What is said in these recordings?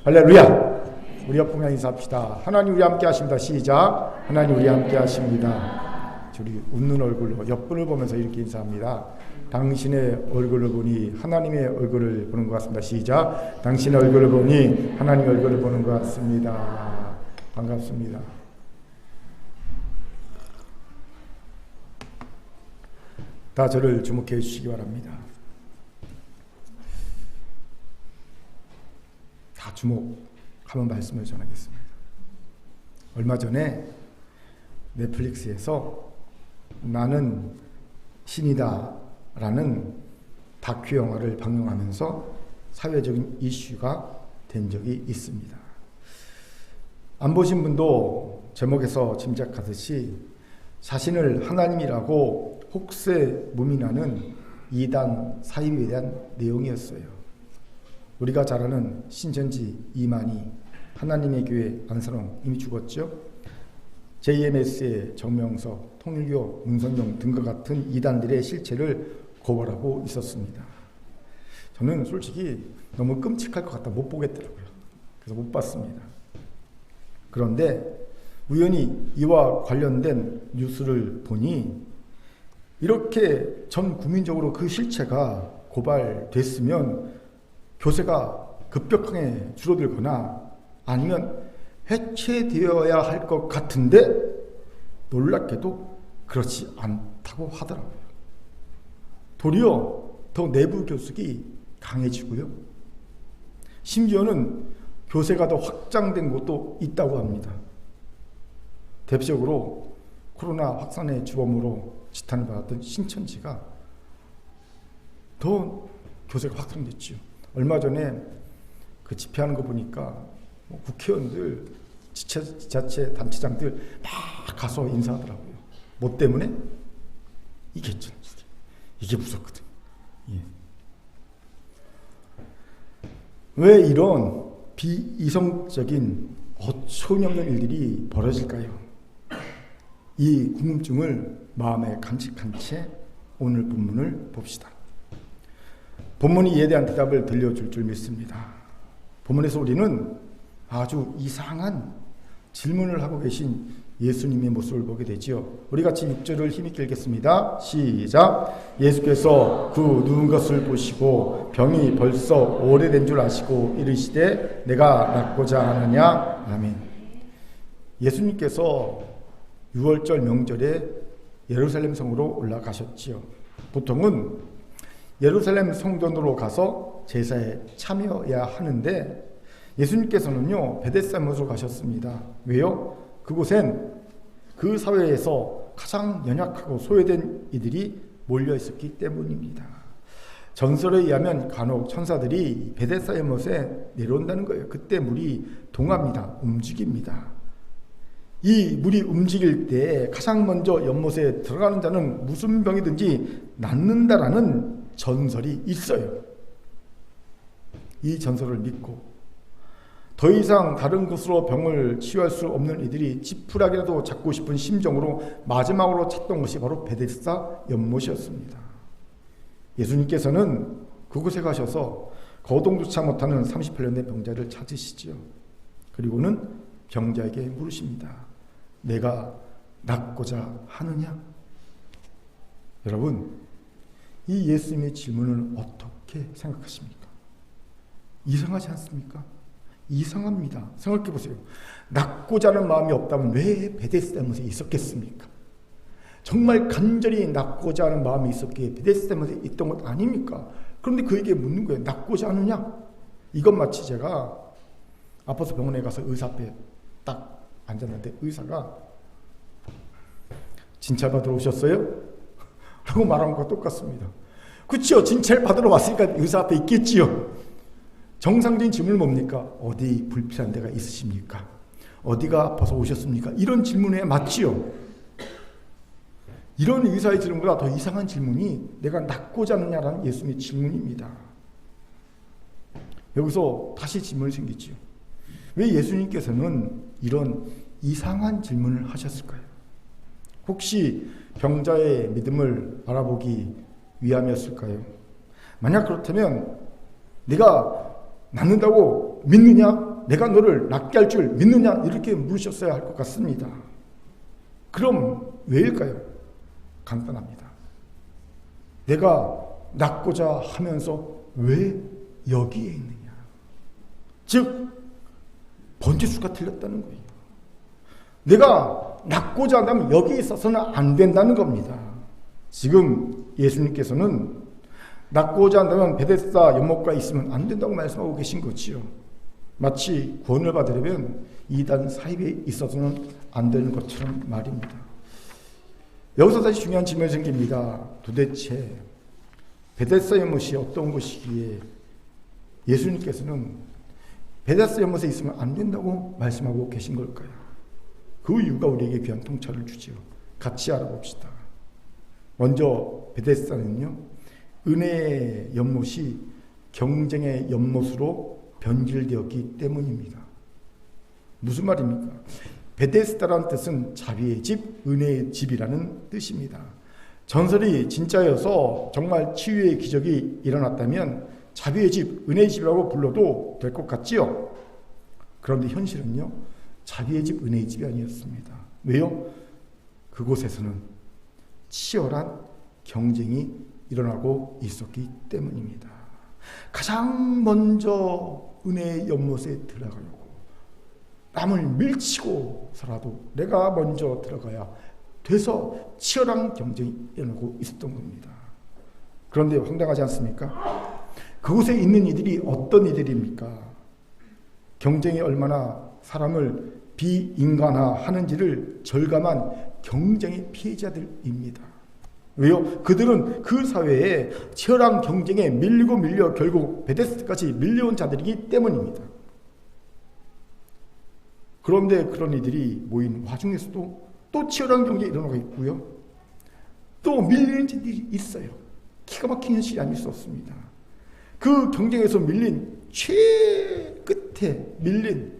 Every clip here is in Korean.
할렐루야. 우리 옆분과 인사합시다. 하나님 우리 함께 하십니다. 시작. 하나님 우리 함께 하십니다. 우리 웃는 얼굴로 옆분을 보면서 이렇게 인사합니다. 당신의 얼굴을 보니 하나님의 얼굴을 보는 것 같습니다. 시작. 당신의 얼굴을 보니 하나님의 얼굴을 보는 것 같습니다. 반갑습니다. 다 저를 주목해 주시기 바랍니다. 다 주목하면 말씀을 전하겠습니다. 얼마 전에 넷플릭스에서 나는 신이다 라는 다큐 영화를 방영하면서 사회적인 이슈가 된 적이 있습니다. 안 보신 분도 제목에서 짐작하듯이 자신을 하나님이라고 혹세무민하는 이단 사입에 대한 내용이었어요. 우리가 잘 아는 신천지 이만희, 하나님의 교회 안선홍 이미 죽었죠. JMS의 정명석, 통일교 문선용 등과 같은 이단들의 실체를 고발하고 있었습니다. 저는 솔직히 너무 끔찍할 것 같아 못 보겠더라고요. 그래서 못 봤습니다. 그런데 우연히 이와 관련된 뉴스를 보니 이렇게 전 국민적으로 그 실체가 고발됐으면 교세가 급격하게 줄어들거나 아니면 해체되어야 할 것 같은데 놀랍게도 그렇지 않다고 하더라고요. 도리어 더 내부 교섭이 강해지고요. 심지어는 교세가 더 확장된 곳도 있다고 합니다. 대표적으로 코로나 확산의 주범으로 지탄을 받았던 신천지가 더 교세가 확산됐죠. 얼마 전에 그 집회하는 거 보니까 국회의원들, 지자체 단체장들 막 가서 인사하더라고요. 뭐 때문에? 이게 무섭거든. 예. 왜 이런 비이성적인 어처구니없는 일들이 벌어질까요? 이 궁금증을 마음에 간직한 채 오늘 본문을 봅시다. 본문이 이에 대한 대답을 들려줄 줄 믿습니다. 본문에서 우리는 아주 이상한 질문을 하고 계신 예수님의 모습을 보게 되지요. 우리 같이 6절을 힘있게 읽겠습니다. 시작. 예수께서 그 누운 것을 보시고 병이 벌써 오래된 줄 아시고 이르시되 내가 낫고자 하느냐. 아멘. 예수님께서 6월절 명절에 예루살렘 성으로 올라가셨지요. 보통은 예루살렘 성전으로 가서 제사에 참여해야 하는데 예수님께서는요 베데스다로 가셨습니다. 왜요? 그곳엔 그 사회에서 가장 연약하고 소외된 이들이 몰려 있었기 때문입니다. 전설에 의하면 간혹 천사들이 베데스다의 못에 내려온다는 거예요. 그때 물이 동합니다. 움직입니다. 이 물이 움직일 때 가장 먼저 연못에 들어가는 자는 무슨 병이든지 낫는다라는 전설이 있어요. 이 전설을 믿고 더 이상 다른 곳으로 병을 치유할 수 없는 이들이 지푸라기라도 잡고 싶은 심정으로 마지막으로 찾던 것이 바로 베데스다 연못이었습니다. 예수님께서는 그곳에 가셔서 거동조차 못하는 38년 된 병자를 찾으시지요. 그리고는 병자에게 물으십니다. 내가 낫고자 하느냐? 여러분, 이 예수님의 질문을 어떻게 생각하십니까? 이상하지 않습니까? 이상합니다. 생각해 보세요. 낫고자 하는 마음이 없다면 왜 베데스다 못에 있었겠습니까? 정말 간절히 낫고자 하는 마음이 있었기에 베데스다 못에 있던 것 아닙니까? 그런데 그에게 묻는 거예요. 낫고자 하느냐? 이건 마치 제가 아파서 병원에 가서 의사 앞에 딱 앉았는데 의사가 진찰 받으러 오셨어요? 라고 말한 것과 똑같습니다. 그렇죠. 진찰 받으러 왔으니까 의사 앞에 있겠지요. 정상적인 질문은 뭡니까? 어디 불필요한 데가 있으십니까? 어디가 아파서 오셨습니까? 이런 질문에 맞지요. 이런 의사의 질문보다 더 이상한 질문이 내가 낫고자 하느냐라는 예수님의 질문입니다. 여기서 다시 질문이 생기지요. 왜 예수님께서는 이런 이상한 질문을 하셨을까요? 혹시 병자의 믿음을 알아보기 위함이었을까요? 만약 그렇다면 내가 낫는다고 믿느냐? 내가 너를 낫게 할 줄 믿느냐? 이렇게 물으셨어야 할 것 같습니다. 그럼 왜일까요? 간단합니다. 내가 낫고자 하면서 왜 여기에 있느냐? 즉 번지수가 틀렸다는 거예요. 내가 낫고자 한다면 여기 있어서는 안 된다는 겁니다. 지금 예수님께서는 낫고자 한다면 베데스다 연못가에 있으면 안 된다고 말씀하고 계신 거지요. 마치 구원을 받으려면 이단 사입에 있어서는 안 되는 것처럼 말입니다. 여기서 다시 중요한 질문이 생깁니다. 도대체 베데스다 연못이 어떤 곳이기에 예수님께서는 베데스다 연못에 있으면 안 된다고 말씀하고 계신 걸까요? 그 이유가 우리에게 귀한 통찰을 주지요. 같이 알아봅시다. 먼저 베데스다는요, 은혜의 연못이 경쟁의 연못으로 변질되었기 때문입니다. 무슨 말입니까? 베데스다라는 뜻은 자비의 집, 은혜의 집이라는 뜻입니다. 전설이 진짜여서 정말 치유의 기적이 일어났다면 자비의 집, 은혜의 집이라고 불러도 될 것 같지요? 그런데 현실은요, 자비의 집, 은혜의 집이 아니었습니다. 왜요? 그곳에서는 치열한 경쟁이 일어나고 있었기 때문입니다. 가장 먼저 은혜의 연못에 들어가려고 남을 밀치고서라도 내가 먼저 들어가야 돼서 치열한 경쟁이 일어나고 있었던 겁니다. 그런데 황당하지 않습니까? 그곳에 있는 이들이 어떤 이들입니까? 경쟁이 얼마나 사람을 비인간화하는지를 절감한 경쟁의 피해자들입니다. 왜요? 그들은 그 사회에 치열한 경쟁에 밀려 결국 베데스다까지 밀려온 자들이기 때문입니다. 그런데 그런 이들이 모인 와중에서도 또 치열한 경쟁이 일어나고 있고요. 또 밀리는 자들이 있어요. 기가 막힌 현실이 아닐 수 없습니다. 그 경쟁에서 밀린 최끝에 밀린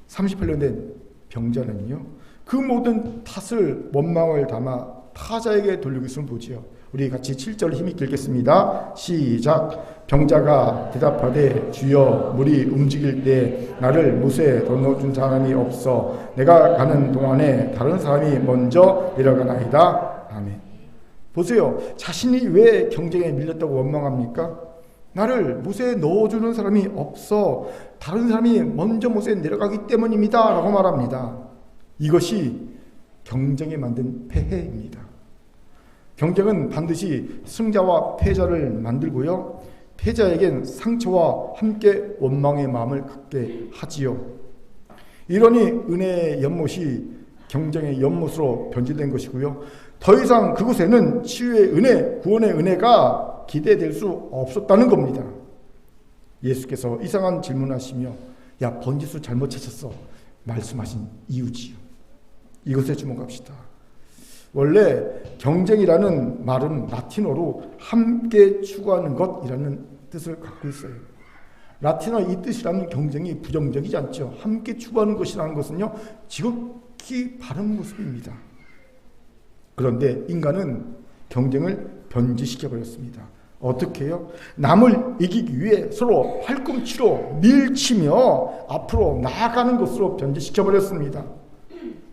38년 된 병자는요, 그 모든 탓을 원망을 담아 타자에게 돌리고 있음을 보지요. 우리 같이 7절 힘있게 읽겠습니다. 시작. 병자가 대답하되 주여 물이 움직일 때 나를 못에 던져준 사람이 없어 내가 가는 동안에 다른 사람이 먼저 내려가나이다. 아멘. 보세요. 자신이 왜 경쟁에 밀렸다고 원망합니까? 나를 못에 넣어주는 사람이 없어 다른 사람이 먼저 못에 내려가기 때문입니다 라고 말합니다. 이것이 경쟁에 만든 폐해입니다. 경쟁은 반드시 승자와 패자를 만들고요, 패자에겐 상처와 함께 원망의 마음을 갖게 하지요. 이러니 은혜의 연못이 경쟁의 연못으로 변질된 것이고요, 더 이상 그곳에는 치유의 은혜, 구원의 은혜가 기대될 수 없었다는 겁니다. 예수께서 이상한 질문하시며 야 번지수 잘못 찾았어 말씀하신 이유지요. 이것에 주목합시다. 원래 경쟁이라는 말은 라틴어로 함께 추구하는 것이라는 뜻을 갖고 있어요. 라틴어 이 뜻이라는 경쟁이 부정적이지 않죠. 함께 추구하는 것이라는 것은요, 지극히 바른 모습입니다. 그런데 인간은 경쟁을 변질시켜버렸습니다. 어떻게 해요? 남을 이기기 위해 서로 팔꿈치로 밀치며 앞으로 나아가는 것으로 변질시켜버렸습니다.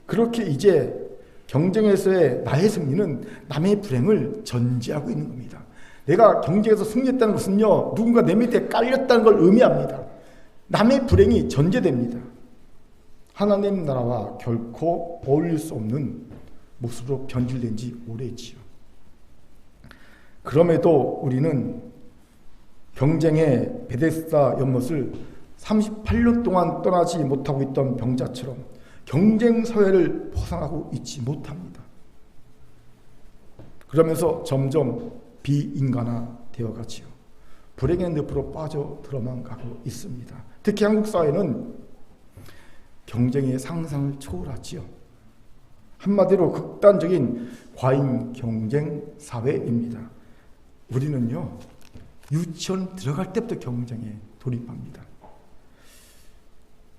그렇게 이제 경쟁에서의 나의 승리는 남의 불행을 전제하고 있는 겁니다. 내가 경쟁에서 승리했다는 것은요, 누군가 내 밑에 깔렸다는 걸 의미합니다. 남의 불행이 전제됩니다. 하나님 나라와 결코 어울릴 수 없는 모습으로 변질된 지 오래지요. 그럼에도 우리는 경쟁의 베데스다 연못을 38년 동안 떠나지 못하고 있던 병자처럼 경쟁 사회를 벗어나고 있지 못합니다. 그러면서 점점 비인간화 되어가지요. 불행의 늪으로 빠져들어만 가고 있습니다. 특히 한국 사회는 경쟁의 상상을 초월하지요. 한마디로 극단적인 과잉 경쟁 사회입니다. 우리는요, 유치원 들어갈 때부터 경쟁에 돌입합니다.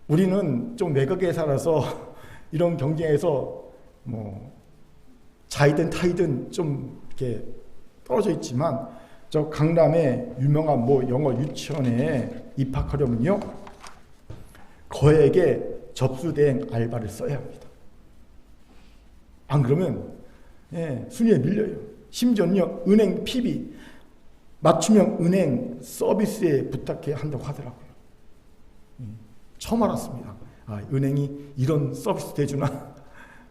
우리는 좀 외곽에 살아서 이런 경쟁에서 자이든 타이든 좀 이렇게 떨어져 있지만, 저 강남의 유명한 영어 유치원에 입학하려면요, 거액의 접수대행 알바를 써야 합니다. 안 그러면 순위에 밀려요. 심지어는요, 은행 PB, 맞춤형 은행 서비스에 부탁해야 한다고 하더라고요. 처음 알았습니다. 은행이 이런 서비스 해주나?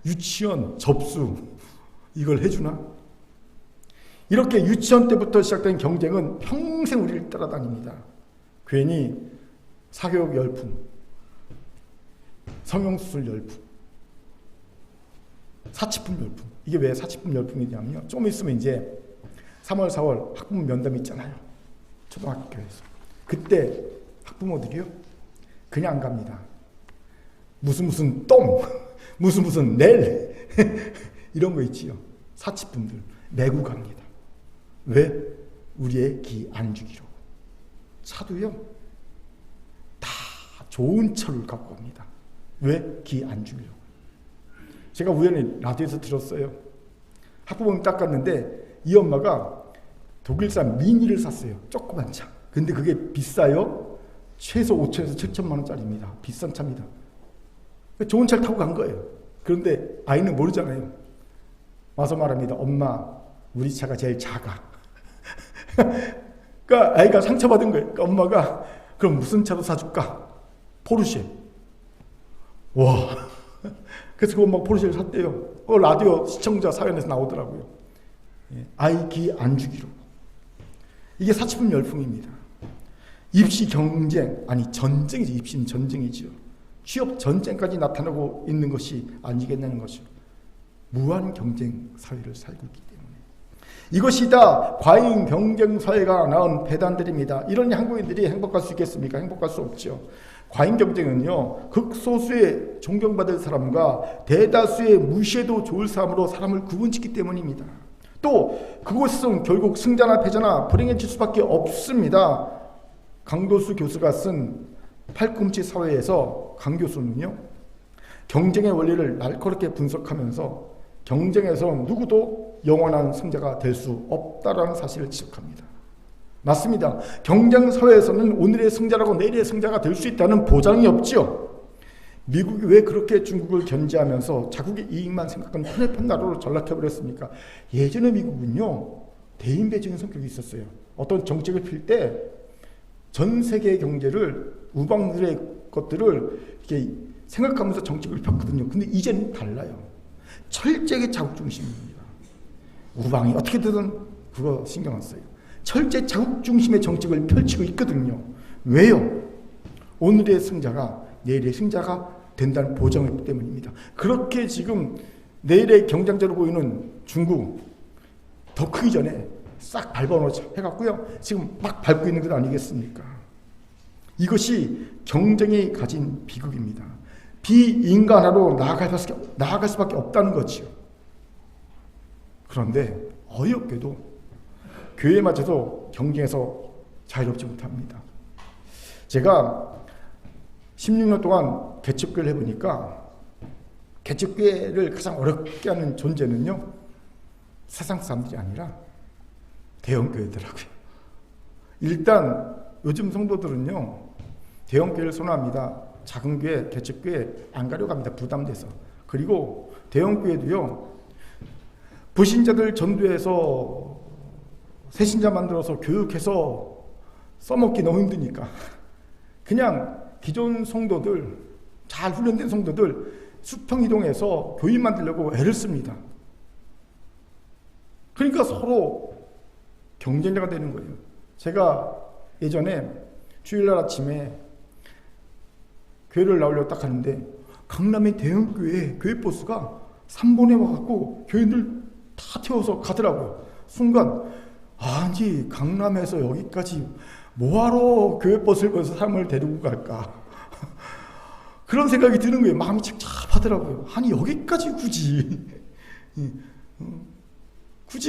유치원 접수 이걸 해주나? 이렇게 유치원 때부터 시작된 경쟁은 평생 우리를 따라다닙니다. 괜히 사교육 열풍, 성형수술 열풍, 사치품 열풍. 이게 왜 사치품 열풍이냐면요, 좀 있으면 이제 3월, 4월 학부모 면담이 있잖아요. 초등학교에서. 그때 학부모들이요, 그냥 안 갑니다. 무슨 똥, 무슨 넬 이런 거 있지요. 사치품들 메고 갑니다. 왜? 우리의 기 안 주기로. 차도요, 다 좋은 차를 갖고 옵니다. 왜? 기 안 주기로. 제가 우연히 라디오에서 들었어요. 학부모님 딱 갔는데 이 엄마가 독일산 미니를 샀어요. 조그만 차. 근데 그게 비싸요. 최소 5천에서 7천만 원짜리입니다. 비싼 차입니다. 좋은 차를 타고 간 거예요. 그런데 아이는 모르잖아요. 와서 말합니다. 엄마, 우리 차가 제일 작아. 그러니까 아이가 상처받은 거예요. 그러니까 엄마가 그럼 무슨 차로 사줄까? 포르쉐. 와. 그래서 그 엄마가 포르쉐를 샀대요. 라디오 시청자 사연에서 나오더라고요. 아이 기 안 주기로. 이게 사치품 열풍입니다. 입시 경쟁, 아니 전쟁이죠. 입시는 전쟁이죠. 취업 전쟁까지 나타나고 있는 것이 아니겠냐는 것이죠. 무한 경쟁 사회를 살고 있기 때문에. 이것이 다 과잉 경쟁 사회가 낳은 배단들입니다. 이런 한국인들이 행복할 수 있겠습니까? 행복할 수 없죠. 과잉 경쟁은요, 극소수의 존경받을 사람과 대다수의 무시해도 좋을 사람으로 사람을 구분짓기 때문입니다. 또 그곳에서는 결국 승자나 패자나 불행해질 수밖에 없습니다. 강도수 교수가 쓴 팔꿈치 사회에서 강 교수는요, 경쟁의 원리를 날카롭게 분석하면서 경쟁에서 누구도 영원한 승자가 될 수 없다라는 사실을 지적합니다. 맞습니다. 경쟁 사회에서는 오늘의 승자라고 내일의 승자가 될 수 있다는 보장이 없지요. 미국이 왜 그렇게 중국을 견제하면서 자국의 이익만 생각하는 편협한 나라로 전락해버렸습니까? 예전에 미국은요, 대인배적인 성격이 있었어요. 어떤 정책을 필 때 전 세계의 경제를, 우방들의 것들을 이렇게 생각하면서 정책을 폈거든요. 근데 이제는 달라요. 철저하게 자국 중심입니다. 우방이 어떻게든 그거 신경 안 써요. 철저히 자국 중심의 정책을 펼치고 있거든요. 왜요? 오늘의 승자가 내일의 승자가 된다는 보장이기 때문입니다. 그렇게 지금 내일의 경쟁자로 보이는 중국 더 크기 전에 싹 밟아놓자 해갖고요, 지금 막 밟고 있는 것 아니겠습니까? 이것이 경쟁이 가진 비극입니다. 비인간화로 나아갈 수밖에 없다는 거지요. 그런데 어이없게도 교회마저도 경쟁에서 자유롭지 못합니다. 제가 16년 동안 개척교회를 해보니까 개척교회를 가장 어렵게 하는 존재는요, 세상 사람들이 아니라 대형교회더라고요. 일단 요즘 성도들은요, 대형교회를 선호합니다. 작은 교회, 개척교회 안 가려고 합니다. 부담돼서. 그리고 대형교회도요, 불신자들 전도해서 새신자 만들어서 교육해서 써먹기 너무 힘드니까 그냥 기존 성도들, 잘 훈련된 성도들 수평 이동해서 교인 만들려고 애를 씁니다. 그러니까 서로 경쟁자가 되는 거예요. 제가 예전에 주일날 아침에 교회를 나오려고 딱 하는데 강남의 대형교회 교회 버스가 3번에 와갖고 교인들 다 태워서 가더라고요. 순간 아니 강남에서 여기까지 뭐하러 교회 버스를 거서 사람을 데리고 갈까 그런 생각이 드는 거예요. 마음이 착잡하더라고요. 아니 여기까지 굳이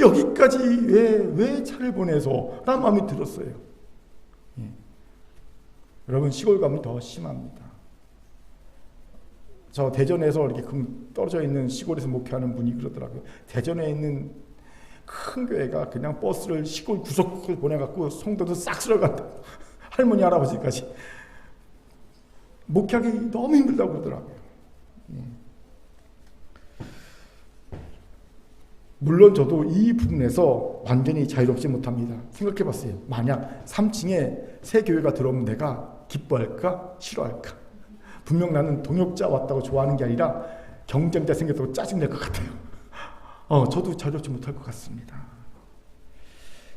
여기까지 왜 차를 보내서 라는 마음이 들었어요. 여러분 시골 가면 더 심합니다. 저 대전에서 이렇게 떨어져 있는 시골에서 목회하는 분이 그러더라고요. 대전에 있는 큰 교회가 그냥 버스를 시골 구석구석을 보내갖고 성도들 싹 쓸어간다. 할머니 할아버지까지. 목회하기 너무 힘들다고 그러더라고요. 물론 저도 이 부분에서 완전히 자유롭지 못합니다. 생각해봤어요. 만약 3층에 새 교회가 들어오면 내가 기뻐할까? 싫어할까? 분명 나는 동역자 왔다고 좋아하는 게 아니라 경쟁자 생겼다고 짜증낼 것 같아요. 저도 자유롭지 못할 것 같습니다.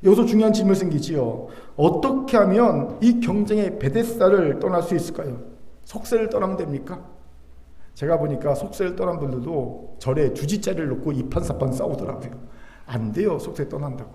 여기서 중요한 질문이 생기지요. 어떻게 하면 이 경쟁의 베데스다를 떠날 수 있을까요? 속세를 떠나면 됩니까? 제가 보니까 속세를 떠난 분들도 절에 주지자리를 놓고 이판사판 싸우더라고요. 안 돼요. 속세 떠난다고.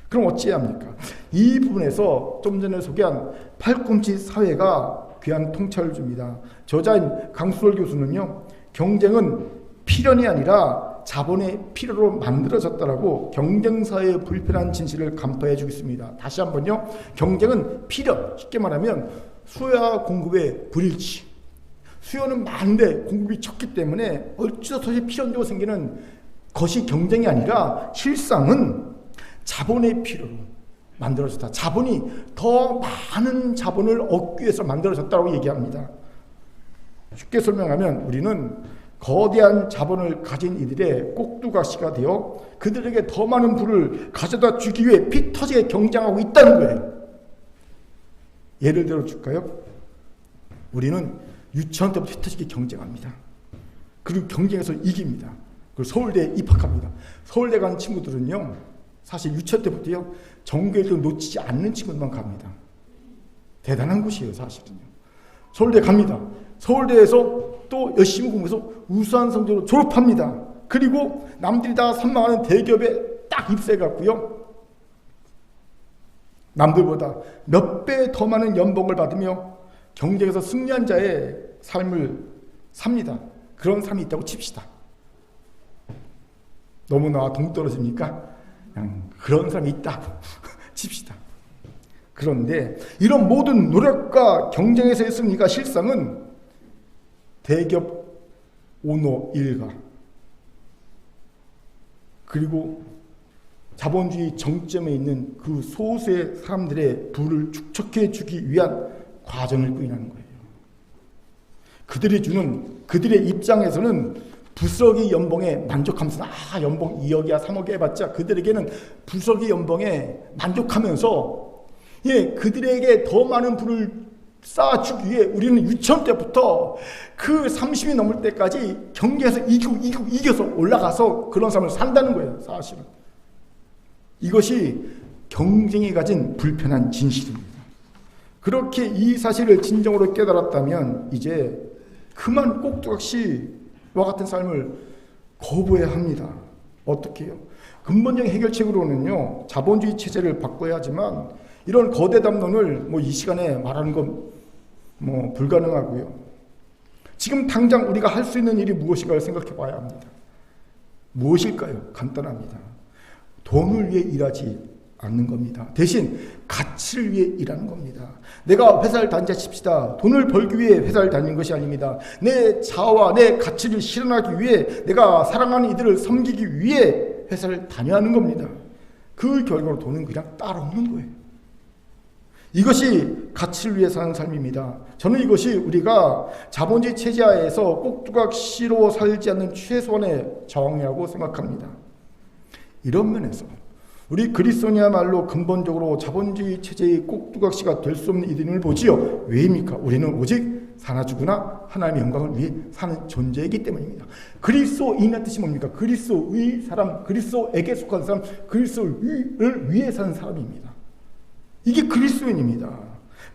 그럼 어찌해야 합니까? 이 부분에서 좀 전에 소개한 팔꿈치 사회가 귀한 통찰을 줍니다. 저자인 강수월 교수는요, 경쟁은 필연이 아니라 자본의 필요로 만들어졌다라고 경쟁사회의 불편한 진실을 간파해 주고 있습니다. 다시 한번요, 경쟁은 필연, 쉽게 말하면 수요와 공급의 불일치. 수요는 많은데 공급이 적기 때문에 어찌어서시 필연적으로 생기는 것이 경쟁이 아니라 실상은 자본의 필요로 만들어졌다. 자본이 더 많은 자본을 얻기 위해서 만들어졌다고 얘기합니다. 쉽게 설명하면 우리는 거대한 자본을 가진 이들의 꼭두각시가 되어 그들에게 더 많은 부를 가져다 주기 위해 피 터지게 경쟁하고 있다는 거예요. 예를 들어 줄까요? 우리는 유치원 때부터 피 터지게 경쟁합니다. 그리고 경쟁에서 이깁니다. 그리고 서울대에 입학합니다. 서울대 간 친구들은요, 사실 유치원 때부터요, 전교 1등 놓치지 않는 친구들만 갑니다. 대단한 곳이에요, 사실은요. 서울대 갑니다. 서울대에서 또 열심히 공부해서 우수한 성적으로 졸업합니다. 그리고 남들이 다 선망하는 대기업에 딱 입사해갖고요, 남들보다 몇 배 더 많은 연봉을 받으며 경쟁에서 승리한 자의 삶을 삽니다. 그런 삶이 있다고 칩시다. 너무나 동떨어집니까? 그냥 그런 사람이 있다고 칩시다. 그런데 이런 모든 노력과 경쟁에서의 승리가 실상은 대기업 오너 일가 그리고 자본주의 정점에 있는 그 소수의 사람들의 부를 축적해 주기 위한 과정을 꾸인하는 거예요. 그들의 입장에서는 부스러기 연봉에 만족하면서 연봉 2억이야 3억이 해봤자 그들에게는 부스러기 연봉에 만족하면서 그들에게 더 많은 부를 쌓아주기 위해 우리는 유치원 때부터 그 30이 넘을 때까지 경기에서 이겨서 올라가서 그런 삶을 산다는 거예요. 사실은 이것이 경쟁이 가진 불편한 진실입니다. 그렇게 이 사실을 진정으로 깨달았다면 이제 그만 꼭두각시와 같은 삶을 거부해야 합니다. 어떻게 해요? 근본적인 해결책으로는요, 자본주의 체제를 바꿔야 하지만 이런 거대 담론을 이 시간에 말하는 건 불가능하고요. 지금 당장 우리가 할 수 있는 일이 무엇인가를 생각해 봐야 합니다. 무엇일까요? 간단합니다. 돈을 위해 일하지 않는 겁니다. 대신 가치를 위해 일하는 겁니다. 내가 회사를 다니자 칩시다. 돈을 벌기 위해 회사를 다니는 것이 아닙니다. 내 자아와 내 가치를 실현하기 위해 내가 사랑하는 이들을 섬기기 위해 회사를 다녀야 하는 겁니다. 그 결과로 돈은 그냥 따라오는 거예요. 이것이 가치를 위해 사는 삶입니다. 저는 이것이 우리가 자본주의 체제하에서 꼭두각시로 살지 않는 최소한의 저항이라고 생각합니다. 이런 면에서 우리 그리스도인이야말로 근본적으로 자본주의 체제의 꼭두각시가 될 수 없는 이들임을 보지요. 왜입니까? 우리는 오직 사나 죽으나 하나님의 영광을 위해 사는 존재이기 때문입니다. 그리스도인의 뜻이 뭡니까? 그리스도의 사람, 그리스도에게 속한 사람, 그리스도를 위해 사는 사람입니다. 이게 그리스도인입니다.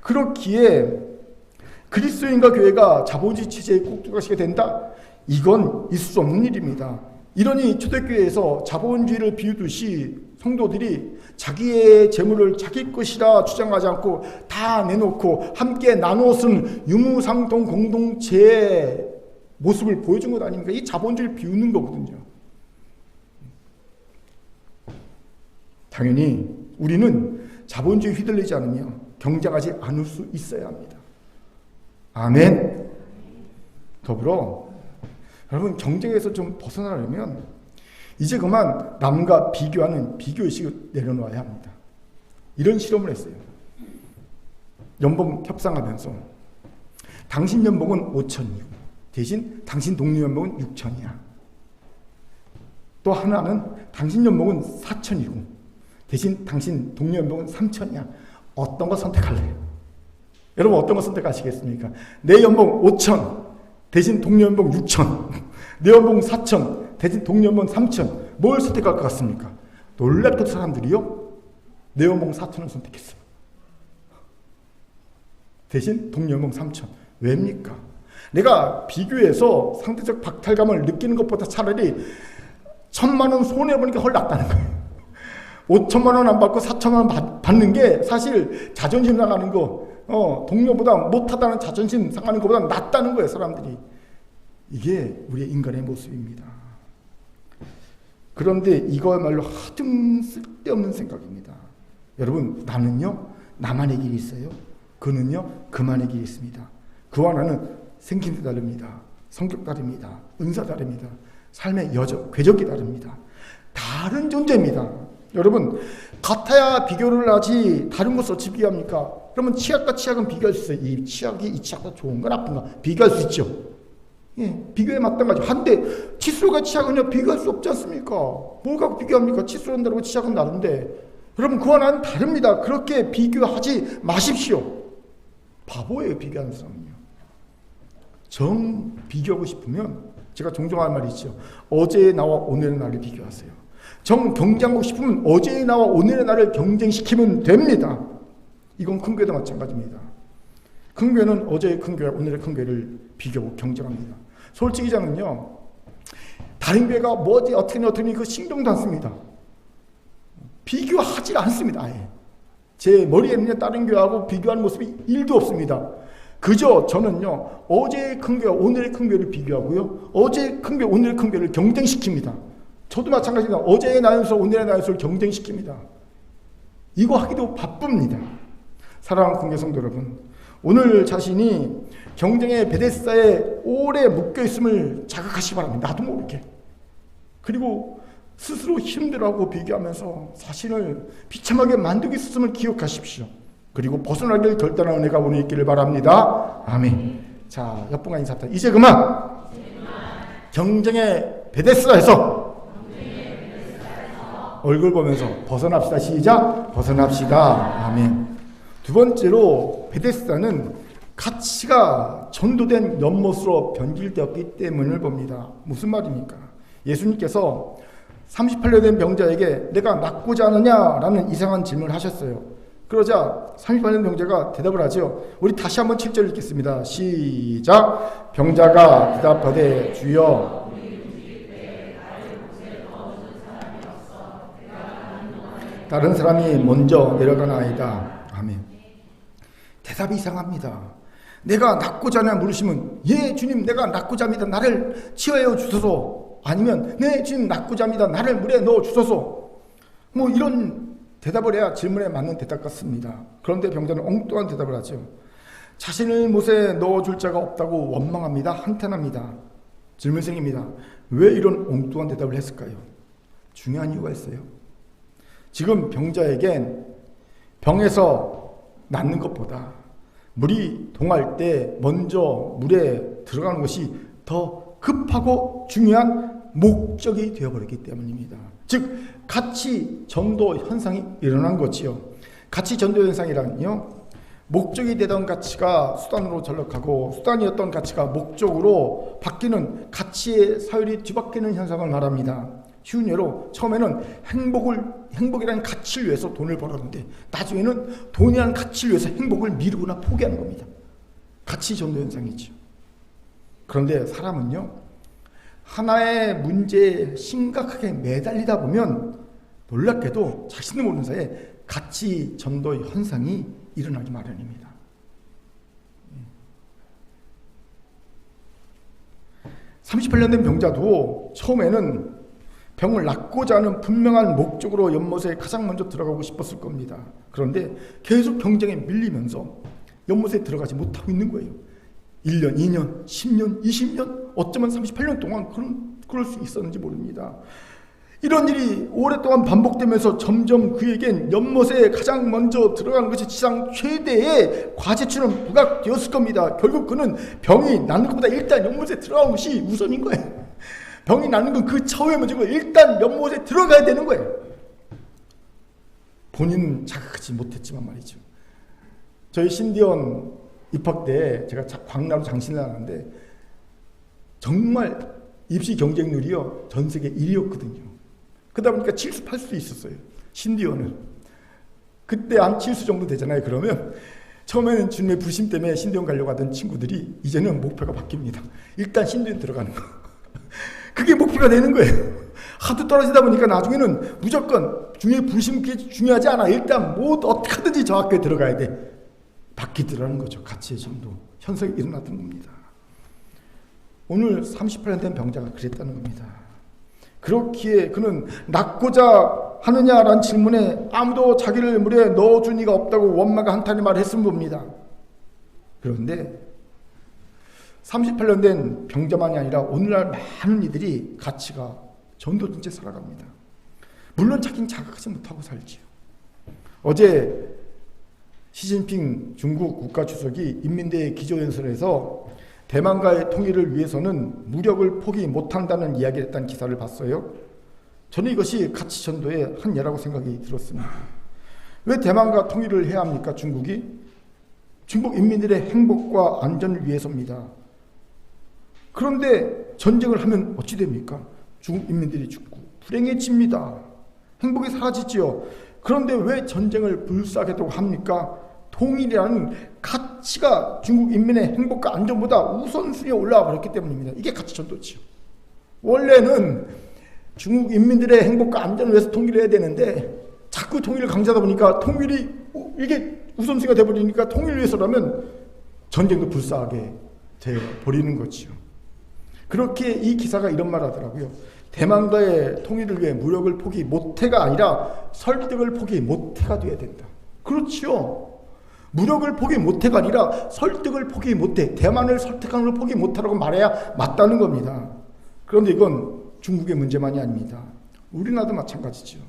그렇기에 그리스도인과 교회가 자본주의 체제의 꼭두각시가 된다? 이건 있을 수 없는 일입니다. 이러니 초대교회에서 자본주의를 비우듯이 성도들이 자기의 재물을 자기 것이라 주장하지 않고 다 내놓고 함께 나누어 쓰는 유무상통 공동체의 모습을 보여준 것 아닙니까? 이 자본주의를 비우는 거거든요. 당연히 우리는 자본주의 휘둘리지 않으며 경쟁하지 않을 수 있어야 합니다. 아멘. 더불어 여러분, 경쟁에서 좀 벗어나려면 이제 그만 남과 비교하는 비교의식을 내려놓아야 합니다. 이런 실험을 했어요. 연봉 협상하면서 당신 연봉은 5천이고 대신 당신 동료 연봉은 6천이야. 또 하나는 당신 연봉은 4천이고 대신 당신 동료 연봉은 3천이야. 어떤 거 선택할래요? 여러분 어떤 거 선택하시겠습니까? 내 연봉 5천 대신 동료 연봉 6천, 내 연봉 4천 대신 동료 연봉 3천. 뭘 선택할 것 같습니까? 놀랍게도 사람들이요, 내 연봉 4천을 선택했어요. 대신 동료 연봉 3천. 왜입니까? 내가 비교해서 상대적 박탈감을 느끼는 것보다 차라리 1,000만 원 손해보니까 훨 낫다는 거예요. 5천만 원 안 받고 4천만 원 받는 게 사실 자존심 상하는 거, 동료보다 못하다는 자존심 상하는 것보다 낫다는 거예요, 사람들이. 이게 우리의 인간의 모습입니다. 그런데 이거야말로 하등 쓸데없는 생각입니다. 여러분, 나는요, 나만의 길이 있어요. 그는요, 그만의 길이 있습니다. 그와 나는 생김새 다릅니다. 성격 다릅니다. 은사 다릅니다. 삶의 궤적이 다릅니다. 다른 존재입니다. 여러분, 같아야 비교를 하지 다른 것을 어찌 비교합니까? 그러면 치약과 치약은 비교할 수 있어요. 이 치약이 이 치약보다 좋은가 나쁜가 비교할 수 있죠. 예, 비교에 마땅하죠. 한데 칫솔과 치약은요, 비교할 수 없지 않습니까? 뭘 갖고 비교합니까? 칫솔은 다르고 치약은 다른데. 여러분, 그와 나는 다릅니다. 그렇게 비교하지 마십시오. 바보예요, 비교하는 사람은요. 정 비교하고 싶으면 제가 종종 하는 말이 있죠. 어제의 나와 오늘의 나를 비교하세요. 정 경쟁하고 싶으면 어제의 나와 오늘의 나를 경쟁시키면 됩니다. 이건 큰 교회도 마찬가지입니다. 큰 교회는 어제의 큰 교회, 오늘의 큰 교회를 비교하고 경쟁합니다. 솔직히 저는요, 다른 교회가 뭐지 어떻게 그 신경도 안 씁니다. 비교하지 않습니다. 아예. 제 머리에는 다른 교회하고 비교하는 모습이 1도 없습니다. 그저 저는요, 어제의 큰 교회, 오늘의 큰 교회를 비교하고요, 어제의 큰 교회, 오늘의 큰 교회를 경쟁시킵니다. 저도 마찬가지입니다. 어제의 나연소, 오늘의 나연소를 경쟁시킵니다. 이거 하기도 바쁩니다. 사랑하는 큰교회 성도 여러분, 오늘 자신이 경쟁의 베데스다에 오래 묶여있음을 자각하시기 바랍니다. 나도 모르게. 그리고 스스로 힘들어하고 비교하면서 자신을 비참하게 만들고 있었음을 기억하십시오. 그리고 벗어나길 결단하는 은혜가 오늘 있기를 바랍니다. 아멘. 자, 옆분과 인사합니다. 이제 그만 경쟁의 베데스다에서 얼굴 보면서 벗어납시다. 시작. 벗어납시다. 아멘. 두 번째로 베데스다는 가치가 전도된 연못으로 변질되었기 때문을 봅니다. 무슨 말입니까? 예수님께서 38년 된 병자에게 내가 낫고자 하느냐라는 이상한 질문을 하셨어요. 그러자 38년 병자가 대답을 하죠. 우리 다시 한번 7절 읽겠습니다. 시작. 병자가 대답하되 주여 다른 사람이 먼저 내려가나이다. 아멘. 대답이 이상합니다. 내가 낫고자 하냐 물으시면 예 주님 내가 낫고자 합니다. 나를 치유하여 주소서. 아니면 네 주님 낫고자 합니다. 나를 물에 넣어 주소서. 뭐 이런 대답을 해야 질문에 맞는 대답 같습니다. 그런데 병자는 엉뚱한 대답을 하죠. 자신을 못에 넣어줄 자가 없다고 원망합니다. 한탄합니다. 질문생입니다. 왜 이런 엉뚱한 대답을 했을까요? 중요한 이유가 있어요. 지금 병자에겐 병에서 낫는 것보다 물이 동할 때 먼저 물에 들어가는 것이 더 급하고 중요한 목적이 되어버렸기 때문입니다. 즉 가치 전도 현상이 일어난 거지요. 가치 전도 현상이란요, 목적이 되던 가치가 수단으로 전락하고 수단이었던 가치가 목적으로 바뀌는 가치의 사율이 뒤바뀌는 현상을 말합니다. 쉬운 예로 처음에는 행복이라는 가치를 위해서 돈을 벌었는데 나중에는 돈이라는 가치를 위해서 행복을 미루거나 포기하는 겁니다. 가치 전도 현상이죠. 그런데 사람은요, 하나의 문제에 심각하게 매달리다 보면 놀랍게도 자신도 모르는 사이에 가치 전도 현상이 일어나기 마련입니다. 38년 된 병자도 처음에는 병을 낫고자 하는 분명한 목적으로 연못에 가장 먼저 들어가고 싶었을 겁니다. 그런데 계속 경쟁에 밀리면서 연못에 들어가지 못하고 있는 거예요. 1년, 2년, 10년, 20년, 어쩌면 38년 동안 그럴 수 있었는지 모릅니다. 이런 일이 오랫동안 반복되면서 점점 그에겐 연못에 가장 먼저 들어가는 것이 지상 최대의 과제처럼 부각되었을 겁니다. 결국 그는 병이 낫는 것보다 일단 연못에 들어가는 것이 우선인 거예요. 병이 낫는 건 그 차후의 문제고 일단 연못에 들어가야 되는 거예요. 본인은 자각하지 못했지만 말이죠. 저희 신대원 입학 때 제가 광나루 장신을 하는데 정말 입시 경쟁률이요 전 세계 1위였거든요. 그러다 보니까 7수 8수도 있었어요. 신대원은. 그때 한 7수 정도 되잖아요. 그러면 처음에는 주님의 부심 때문에 신대원 가려고 하던 친구들이 이제는 목표가 바뀝니다. 일단 신대원 들어가는 거. 그게 목표가 되는 거예요. 하도 떨어지다 보니까 나중에는 무조건 주님의 부심 그게 중요하지 않아. 일단 뭐 어떻게 하든지 저 학교에 들어가야 돼. 바뀌더라는 거죠. 가치의 정도. 현상이 일어났던 겁니다. 오늘 38년 된 병자가 그랬다는 겁니다. 그렇기에 그는 낫고자 하느냐라는 질문에 아무도 자기를 물에 넣어준 이가 없다고 원마가 한탄의 말을 했으면 봅니다. 그런데 38년 된 병자만이 아니라 오늘날 많은 이들이 가치가 전도된 채 살아갑니다. 물론 자기는 자각하지 못하고 살지요. 어제 시진핑 중국 국가주석이 인민대회 기조연설에서 대만과의 통일을 위해서는 무력을 포기 못한다는 이야기를 했다는 기사를 봤어요. 저는 이것이 가치 전도의 한 예라고 생각이 들었습니다. 왜 대만과 통일을 해야 합니까? 중국이? 중국 인민들의 행복과 안전을 위해서입니다. 그런데 전쟁을 하면 어찌 됩니까? 중국 인민들이 죽고 불행해집니다. 행복이 사라지지요. 그런데 왜 전쟁을 불사하겠다고 합니까? 통일이라는 가치가 중국 인민의 행복과 안전보다 우선순위에 올라와 버렸기 때문입니다. 이게 가치 전도지요. 원래는 중국 인민들의 행복과 안전을 위해서 통일을 해야 되는데 자꾸 통일을 강조하다 보니까 통일이 이게 우선순위가 되어버리니까 통일을 위해서라면 전쟁도 불사하게 되어버리는 거지요. 그렇게 이 기사가 이런 말 하더라고요. 대만과의 통일을 위해 무력을 포기 못해가 아니라 설득을 포기 못해가 돼야 된다. 그렇지요. 무력을 포기 못해가 아니라 설득을 포기 못해. 대만을 설득하는 걸 포기 못하라고 말해야 맞다는 겁니다. 그런데 이건 중국의 문제만이 아닙니다. 우리나라도 마찬가지죠.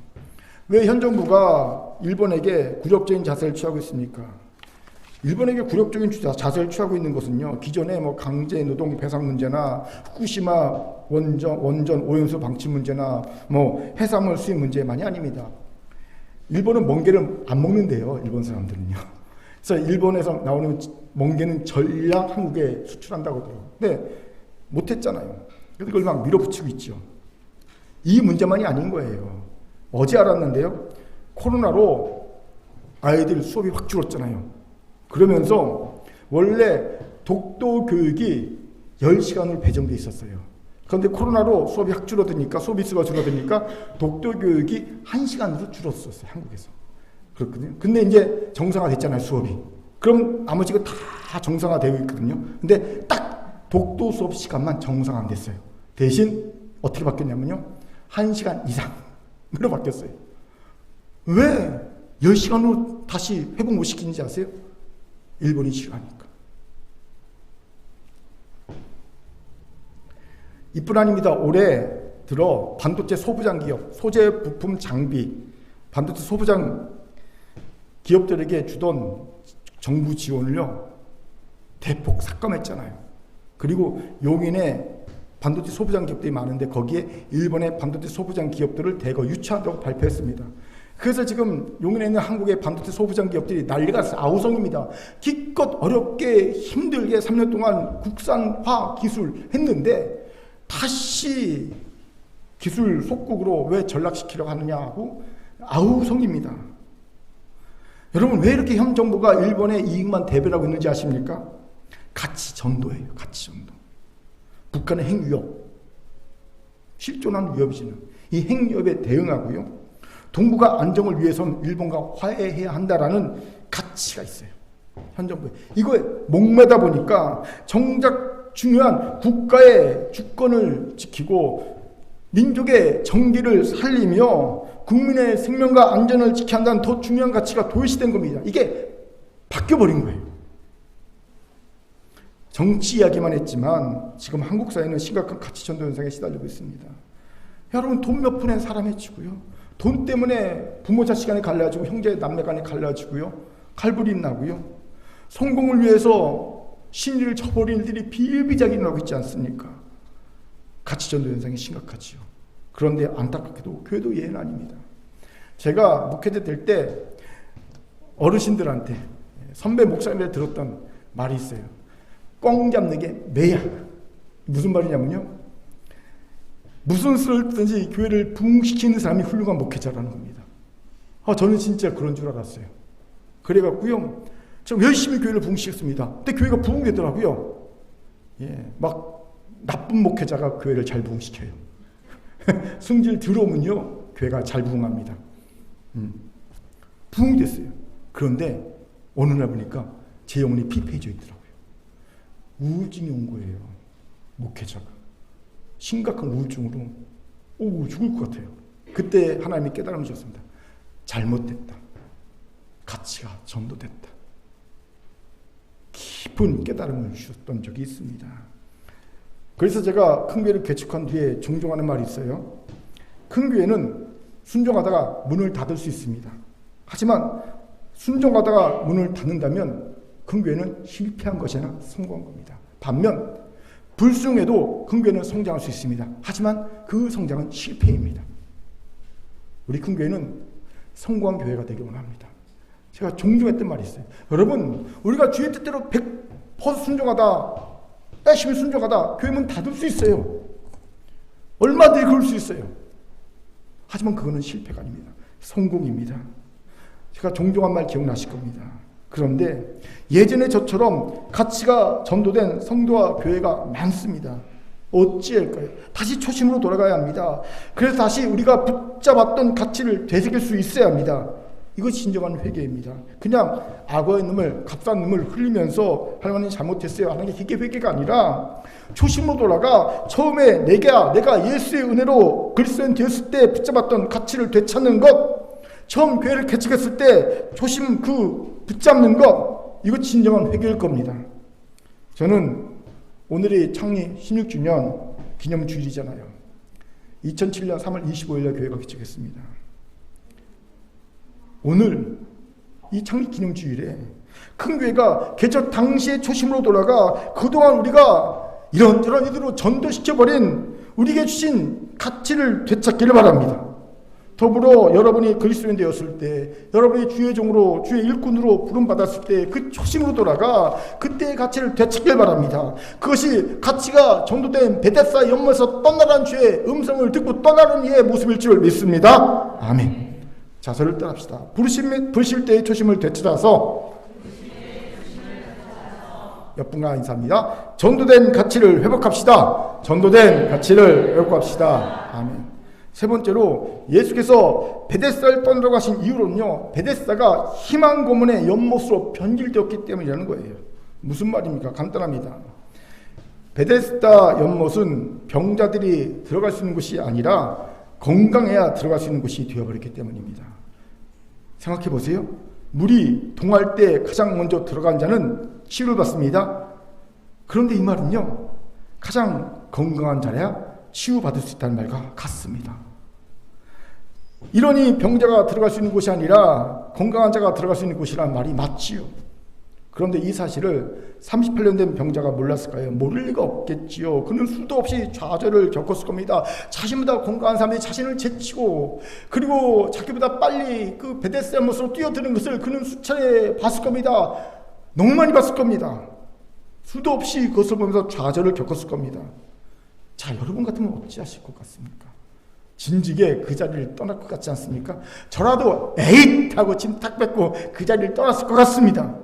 왜 현 정부가 일본에게 굴욕적인 자세를 취하고 있습니까? 일본에게 굴욕적인 자세를 취하고 있는 것은요, 기존의 강제 노동 배상 문제나 후쿠시마 원전 오염수 방치 문제나 해산물 수입 문제만이 아닙니다. 일본은 멍게를 안 먹는데요, 일본 사람들은요. 그래서 일본에서 나오는 멍게는 전량 한국에 수출한다고 하더라고요. 근데 못했잖아요. 그래서 이걸 막 밀어붙이고 있죠. 이 문제만이 아닌 거예요. 어제 알았는데요. 코로나로 아이들 수업이 확 줄었잖아요. 그러면서 원래 독도 교육이 10시간으로 배정돼 있었어요. 그런데 코로나로 수업이 확 줄어드니까, 수업 일수가 줄어드니까 독도 교육이 1시간으로 줄었었어요. 한국에서. 그렇거든요. 근데 이제 정상화 됐잖아요, 수업이. 그럼 나머지가 다 정상화되어 있거든요. 근데 딱 독도 수업 시간만 정상화 안 됐어요. 대신 어떻게 바뀌었냐면요. 1시간 이상으로 바뀌었어요. 왜 10시간으로 다시 회복 못 시키는지 아세요? 일본이 싫어하니까. 이뿐 아닙니다. 올해 들어 반도체 소부장 기업, 소재 부품 장비, 반도체 소부장 기업들에게 주던 정부 지원을요, 대폭 삭감했잖아요. 그리고 용인에 반도체 소부장 기업들이 많은데 거기에 일본의 반도체 소부장 기업들을 대거 유치한다고 발표했습니다. 그래서 지금 용인에 있는 한국의 반도체 소부장 기업들이 난리가 났어요. 아우성입니다. 기껏 어렵게 힘들게 3년 동안 국산화 기술 했는데 다시 기술 속국으로 왜 전락시키려고 하느냐 하고 아우성입니다. 여러분, 왜 이렇게 현 정부가 일본의 이익만 대변하고 있는지 아십니까? 가치 전도예요. 가치 전도. 북한의 핵위협, 실존하는 위협이지는 이 핵위협에 대응하고요, 동북아 안정을 위해서는 일본과 화해해야 한다라는 가치가 있어요. 현 정부에. 이거에 목매다 보니까 정작 중요한 국가의 주권을 지키고 민족의 정기를 살리며 국민의 생명과 안전을 지켜야 한다는 더 중요한 가치가 도외시된 겁니다. 이게 바뀌어버린 거예요. 정치 이야기만 했지만 지금 한국 사회는 심각한 가치 전도 현상에 시달리고 있습니다. 여러분, 돈 몇 푼에 사람해지고요. 돈 때문에 부모 자식 간에 갈라지고 형제 남매 간에 갈라지고요. 갈불이 나고요. 성공을 위해서 신의를 저버리는 일들이 비일비재하게 일어나고 있지 않습니까? 가치전도 현상이 심각하지요. 그런데 안타깝게도 교회도 예외는 아닙니다. 제가 목회자 될 때 어르신들한테, 선배 목사님들 들었던 말이 있어요. 꽝 잡는 게 매야. 무슨 말이냐면요, 무슨 수를 듣든지 교회를 부흥시키는 사람이 훌륭한 목회자라는 겁니다. 저는 진짜 그런 줄 알았어요. 그래갖고요, 좀 열심히 교회를 부흥시켰습니다. 근데 교회가 부흥되더라고요. 막 나쁜 목회자가 교회를 잘 부흥시켜요. 승질 들어오면요, 교회가 잘 부흥합니다. 부흥이 됐어요. 그런데 어느 날 보니까 제 영혼이 피폐해져 있더라고요. 우울증이 온 거예요. 목회자가 심각한 우울증으로 죽을 것 같아요. 그때 하나님이 깨달음을 주셨습니다. 잘못됐다. 가치가 전도됐다. 깊은 깨달음을 주셨던 적이 있습니다. 그래서 제가 큰 교회를 개척한 뒤에 종종 하는 말이 있어요. 큰 교회는 순종하다가 문을 닫을 수 있습니다. 하지만 순종하다가 문을 닫는다면 큰 교회는 실패한 것이나 성공한 겁니다. 반면 불순종해도 큰 교회는 성장할 수 있습니다. 하지만 그 성장은 실패입니다. 우리 큰 교회는 성공한 교회가 되길 원합니다. 제가 종종 했던 말이 있어요. 여러분, 우리가 주의 뜻대로 100% 순종하다, 열심히 순종하다 교회 문 닫을 수 있어요. 얼마든지 그럴 수 있어요. 하지만 그거는 실패가 아닙니다. 성공입니다. 제가 종종 한 말 기억나실 겁니다. 그런데 예전에 저처럼 가치가 전도된 성도와 교회가 많습니다. 어찌할까요? 다시 초심으로 돌아가야 합니다. 그래서 다시 우리가 붙잡았던 가치를 되새길 수 있어야 합니다. 이것이 진정한 회개입니다. 그냥 악어의 눈물, 값싼 눈물 흘리면서 하나님 잘못했어요 하는 게 이게 회개가 아니라 초심으로 돌아가 처음에 내가 예수의 은혜로 그리스도인 되었을 때 붙잡았던 가치를 되찾는 것, 처음 교회를 개척했을 때 초심 붙잡는 것, 이거 진정한 회개일 겁니다. 저는 오늘이 창립 16주년 기념주일이잖아요. 2007년 3월 25일에 교회가 개척했습니다. 오늘 이 창립 기념주일에 큰 교회가 개척 당시의 초심으로 돌아가 그동안 우리가 이런저런 이들로 전도시켜버린 우리에게 주신 가치를 되찾기를 바랍니다. 더불어 여러분이 그리스도인 되었을 때, 여러분이 주의 종으로, 주의 일꾼으로 부름받았을 때 그 초심으로 돌아가 그때의 가치를 되찾길 바랍니다. 그것이 가치가 전도된 베데스다 연못에서 떠나는 주의 음성을 듣고 떠나는 이의 모습일 줄 믿습니다. 아멘. 자서를 따릅시다. 부르실 때의 초심을 되찾아서 옆분과 인사합니다. 전도된 가치를 회복합시다. 전도된 가치를 회복합시다. 아멘. 세 번째로 예수께서 베데스다를 떠나러 가신 이유로는요, 베데스다가 희망 고문의 연못으로 변질되었기 때문이라는 거예요. 무슨 말입니까? 간단합니다. 베데스다 연못은 병자들이 들어갈 수 있는 곳이 아니라 건강해야 들어갈 수 있는 곳이 되어버렸기 때문입니다. 생각해 보세요. 물이 동할 때 가장 먼저 들어간 자는 치유를 받습니다. 그런데 이 말은요, 가장 건강한 자라야 치유받을 수 있다는 말과 같습니다. 이러니 병자가 들어갈 수 있는 곳이 아니라 건강한 자가 들어갈 수 있는 곳이라는 말이 맞지요. 그런데 이 사실을 38년 된 병자가 몰랐을까요? 모를 리가 없겠지요. 그는 수도 없이 좌절을 겪었을 겁니다. 자신보다 건강한 사람이 자신을 제치고, 그리고 자기보다 빨리 그 베데스다 연못으로 뛰어드는 것을 그는 수차례 봤을 겁니다. 너무 많이 봤을 겁니다. 수도 없이 그것을 보면서 좌절을 겪었을 겁니다. 자, 여러분 같으면 어찌하실 것 같습니까? 진즉에 그 자리를 떠날 것 같지 않습니까? 저라도 에잇 하고 침 탁 뱉고 그 자리를 떠났을 것 같습니다.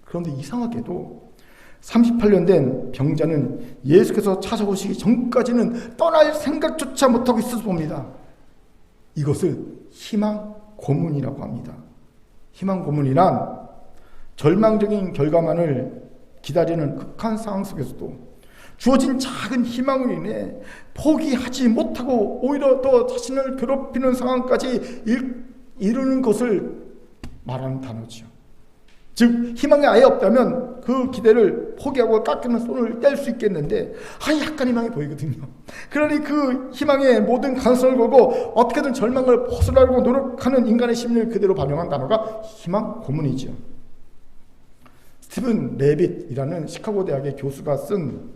그런데 이상하게도 38년 된 병자는 예수께서 찾아오시기 전까지는 떠날 생각조차 못하고 있어서 봅니다. 이것을 희망 고문이라고 합니다. 희망 고문이란 절망적인 결과만을 기다리는 극한 상황 속에서도 주어진 작은 희망으로 인해 포기하지 못하고 오히려 더 자신을 괴롭히는 상황까지 이르는 것을 말하는 단어죠. 즉 희망이 아예 없다면 그 기대를 포기하고 깎이는 손을 뗄 수 있겠는데 약간 희망이 보이거든요. 그러니 그 희망의 모든 가능성을 걸고 어떻게든 절망을 벗어나려고 노력하는 인간의 심리를 그대로 반영한 단어가 희망 고문이죠. 스티븐 레빗이라는 시카고 대학의 교수가 쓴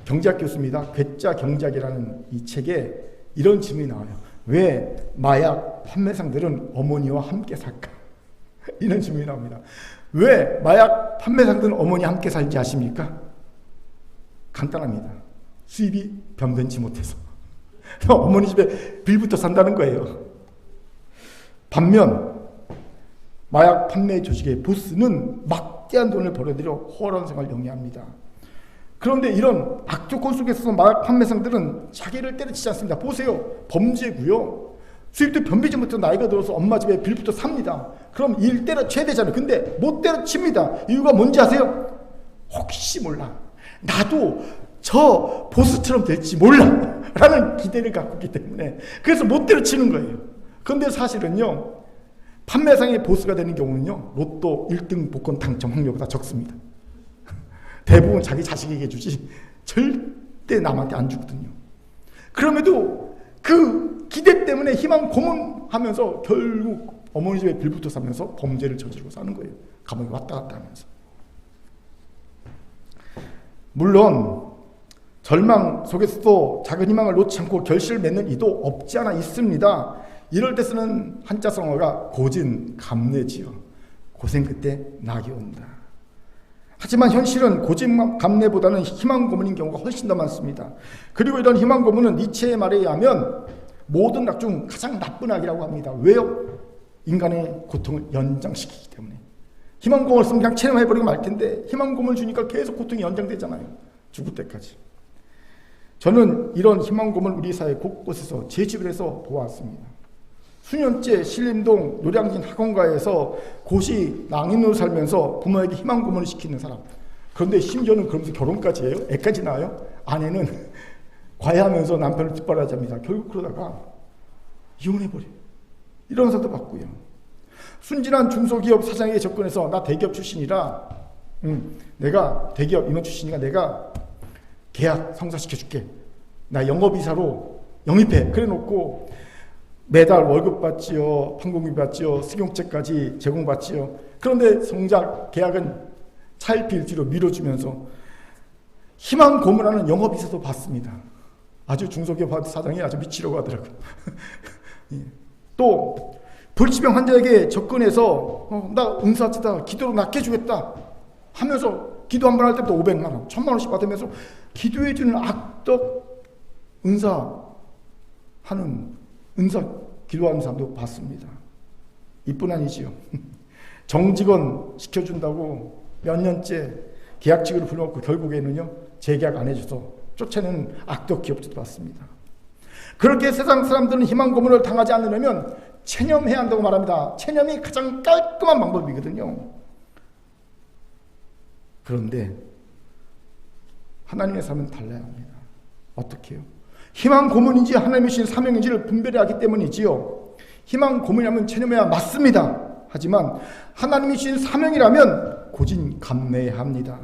경제학 교수입니다. 괴짜 경제학이라는 이 책에 이런 질문이 나와요. 왜 마약 판매상들은 어머니와 함께 살까? 이런 질문이 나옵니다. 왜 마약 판매상들은 어머니와 함께 살지 아십니까? 간단합니다. 수입이 변변치 못해서 어머니 집에 빌부터 산다는 거예요. 반면 마약 판매 조직의 보스는 막대한 돈을 벌어들여 허름한 생활을 영위합니다. 그런데 이런 악조건 속에서 마약 판매상들은 자기를 때려치지 않습니다. 보세요. 범죄고요. 수입도 변비지 못해서 나이가 들어서 엄마 집에 빌부터 삽니다. 그럼 일 때려쳐야 되잖아요. 근데 못 때려칩니다. 이유가 뭔지 아세요? 혹시 몰라. 나도 저 보스처럼 될지 몰라. 라는 기대를 갖고 있기 때문에 그래서 못 때려치는 거예요. 그런데 사실은요. 판매상의 보스가 되는 경우는요. 로또 1등 복권 당첨 확률보다 적습니다. 대부분 자기 자식에게 주지 절대 남한테 안 주거든요. 그럼에도 그 기대 때문에 희망 고문하면서 결국 어머니 집에 빌부터 사면서 범죄를 저지르고 사는 거예요. 감옥에 왔다 갔다 하면서. 물론 절망 속에서도 작은 희망을 놓지 않고 결실을 맺는 이도 없지 않아 있습니다. 이럴 때 쓰는 한자성어가 고진감래지요. 고생 끝에 낙이 온다. 하지만 현실은 고진감래보다는 희망 고문인 경우가 훨씬 더 많습니다. 그리고 이런 희망 고문은 니체의 말에 의하면 모든 악 중 가장 나쁜 악이라고 합니다. 왜요? 인간의 고통을 연장시키기 때문에. 희망 고문을 쓰면 그냥 체념해버리고 말 텐데 희망 고문을 주니까 계속 고통이 연장되잖아요. 죽을 때까지. 저는 이런 희망 고문을 우리 사회 곳곳에서 제 주변에서 보았습니다. 수년째 신림동 노량진 학원가에서 고시 낭인으로 살면서 부모에게 희망 고문을 시키는 사람. 그런데 심지어는 그러면서 결혼까지 해요. 애까지 낳아요. 아내는 과외하면서 남편을 뒷바라지합니다. 결국 그러다가 이혼해버려요. 이런 사람도 봤고요. 순진한 중소기업 사장에게 접근해서 나 대기업 출신이라 내가 대기업 임원 출신이니까 내가 계약 성사시켜줄게. 나 영업이사로 영입해. 그래놓고 매달 월급 받지요. 판공비 받지요. 승용차까지 제공받지요. 그런데 정작 계약은 차일피 일지로 미뤄주면서 희망 고문하는 영업이사도 봤습니다. 아주 중소기업 사장이 아주 미치려고 하더라고요. 또 불치병 환자에게 접근해서 나 은사치다 기도로 낫게 해주겠다 하면서 기도 한 번 할 때부터 500만 원, 1000만 원씩 받으면서 기도해주는 악덕 은사 기도하는 사람도 봤습니다. 이뿐 아니지요. 정직원 시켜준다고 몇 년째 계약직으로 불러놓고 결국에는요 재계약 안 해줘서 쫓아내는 악덕 기업도 봤습니다. 그렇게 세상 사람들은 희망 고문을 당하지 않으려면 체념해야 한다고 말합니다. 체념이 가장 깔끔한 방법이거든요. 그런데 하나님의 삶은 달라야 합니다. 어떻게 해요? 희망 고문인지 하나님이 주신 사명인지를 분별해야 하기 때문이지요. 희망 고문이라면 체념해야 맞습니다. 하지만 하나님이 주신 사명이라면 고진감래해야 합니다.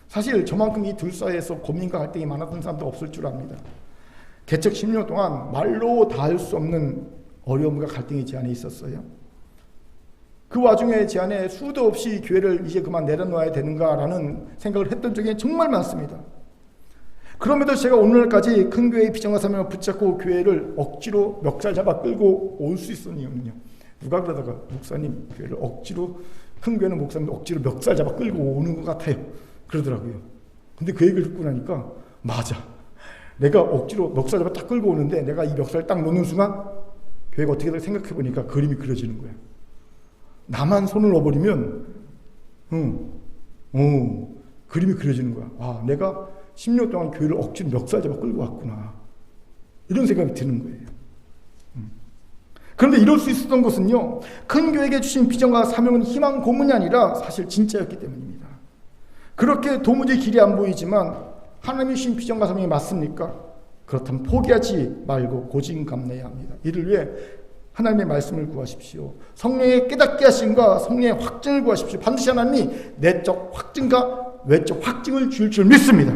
사실 저만큼 이 둘 사이에서 고민과 갈등이 많았던 사람도 없을 줄 압니다. 개척 10년 동안 말로 다 할 수 없는 어려움과 갈등이 제 안에 있었어요. 그 와중에 제 안에 수도 없이 교회를 이제 그만 내려놓아야 되는가라는 생각을 했던 적이 정말 많습니다. 그럼에도 제가 오늘까지 큰 교회의 비전과 사명을 붙잡고 교회를 억지로 멱살 잡아 끌고 올 수 있었는 이유는요. 누가 그러다가 목사님 교회를 억지로 큰 교회는 목사님 억지로 멱살 잡아 끌고 오는 것 같아요. 그러더라고요. 근데 그 얘기를 듣고 나니까 맞아. 내가 억지로 멱살 잡아 딱 끌고 오는데 내가 이 멱살을 딱 놓는 순간 교회가 어떻게 될까 생각해 보니까 그림이 그려지는 거야. 나만 손을 넣어버리면 그림이 그려지는 거야. 아, 내가 10년 동안 교회를 억지로 멱살 잡아 끌고 왔구나. 이런 생각이 드는 거예요. 그런데 이럴 수 있었던 것은요. 큰 교회에게 주신 비전과 사명은 희망 고문이 아니라 사실 진짜였기 때문입니다. 그렇게 도무지 길이 안 보이지만 하나님이 주신 비전과 사명이 맞습니까? 그렇다면 포기하지 말고 고진감래해야 합니다. 이를 위해 하나님의 말씀을 구하십시오. 성령의 깨닫게 하심과 성령의 확증을 구하십시오. 반드시 하나님이 내적 확증과 외적 확증을 줄 줄 믿습니다.